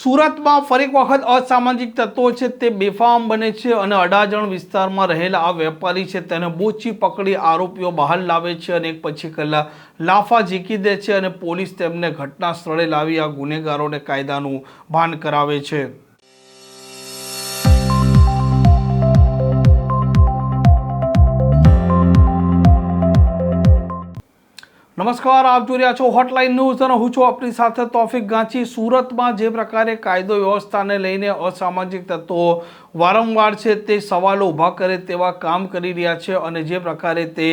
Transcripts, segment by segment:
સુરતમાં ફરી એક વખત અસામાજિક તત્વો છે તે બેફામ બને છે અને અડાજણ વિસ્તારમાં રહેલા આ વેપારી છે તેને બોચી પકડી આરોપીઓ બહાર લાવે છે અને એક પછી કલાક લાફા ઝીકી દે છે અને પોલીસ તેમને ઘટના સ્થળે લાવી આ ગુનેગારોને કાયદાનું ભાન કરાવે છે। નમસ્કાર, આપ જોઈ રહ્યા છો હોટલાઇન ન્યૂઝ અને હું છું આપણી સાથે તોફિક ગાંચી। સુરતમાં જે પ્રકારે કાયદો વ્યવસ્થાને લઈને અસામાજિક તત્વો વારંવાર છે તે સવાલો ઊભા કરે તેવા કામ કરી રહ્યા છે અને જે પ્રકારે તે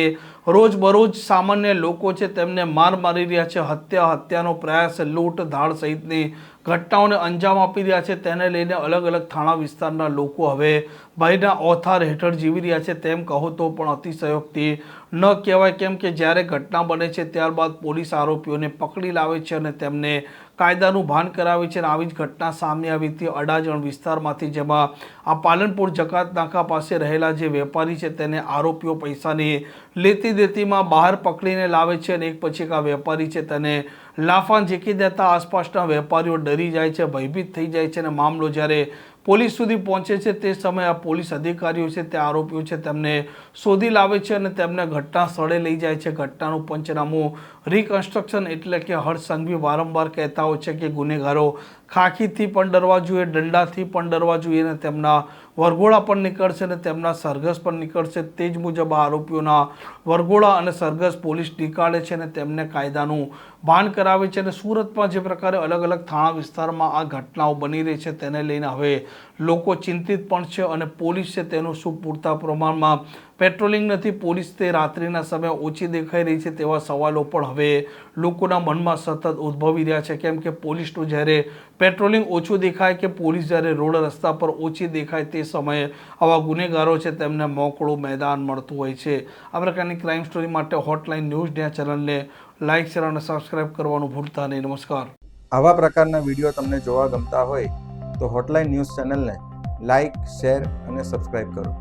રોજબરોજ સામાન્ય લોકો છે તેમને માર મારી રહ્યા છે, હત્યાનો પ્રયાસ, લૂંટ ધાડ સહિતની ઘટનાઓને અંજામ આપી રહ્યા છે, તેને લઈને અલગ અલગ થાણા વિસ્તારના લોકો હવે ભયના ઓથાર હેઠળ જીવી રહ્યા છે તેમ કહો તો પણ અતિશયોક્તિ ન કહેવાય, કેમ કે જ્યારે ઘટના બને છે ત્યારબાદ પોલીસ આરોપીઓને પકડી લાવે છે અને તેમને કાયદાનું ભાન કરાવે છે। અને આવી જ ઘટના સામે આવી હતી અડાજણ વિસ્તારમાંથી, જેમાં આ પાલનપુર જકાત નાકા પાસે રહેલા જે વેપારી છે તેને આરોપીઓ પૈસાની લેતી દેતીમાં બહાર પકડીને લાવે છે અને એક પછી આ વેપારી છે તેને લાફા ઝીકી દેતા આસપાસના વેપારીઓ ડરી જાય છે, ભયભીત થઈ જાય છે અને મામલો જ્યારે પોલીસ સુધી પહોંચે છે તે સમયે આ પોલીસ અધિકારીઓ છે તે આરોપીઓ છે તેમને શોધી લાવે છે અને તેમને ઘટના સ્થળે લઈ જાય છે। ઘટનાનું પંચનામું રિકન્સ્ટ્રક્શન એટલે કે હર્ષ સંઘવી વારંવાર કહેતા હોય છે કે ગુનેગારો ખાખીથી પણ ડરવા જોઈએ, દંડાથી પણ ડરવા જોઈએ અને તેમના વરઘોડા પણ નીકળશે અને તેમના સરઘસ પણ નીકળશે। તે જ મુજબ આ આરોપીઓના વરઘોડા અને સરઘસ પોલીસ નીકાળે છે અને તેમને કાયદાનું ભાન કરાવે છે। અને સુરતમાં જે પ્રકારે અલગ અલગ થાણા વિસ્તારમાં આ ઘટનાઓ બની રહી છે તેને લઈને હવે લોકો ચિંતિત પણ છે અને પોલીસ છે તેનું શું પૂરતા પ્રમાણમાં પેટ્રોલિંગ નથી, પોલીસ તે રાત્રિના સમયે ઓછી દેખાઈ રહી છે તેવા સવાલો પણ હવે લોકોના મનમાં સતત ઉદ્ભવી રહ્યા છે, કેમ કે પોલીસનું જ્યારે પેટ્રોલિંગ ઓછું દેખાય કે પોલીસ જ્યારે રોડ રસ્તા પર ઓછી દેખાય તે સમયે આવા ગુનેગારો છે તેમને મોકળું મેદાન મળતું હોય છે। આ પ્રકારની ક્રાઇમ સ્ટોરી માટે હોટલાઇન ન્યૂઝ ચેનલને લાઇક, શેર અને સબસ્ક્રાઇબ કરવાનું ભૂલતા નહીં। નમસ્કાર। આવા પ્રકારના વિડીયો તમને જોવા ગમતા હોય તો હોટલાઇન ન્યૂઝ ચેનલને લાઇક, શેર અને સબસ્ક્રાઇબ કરો।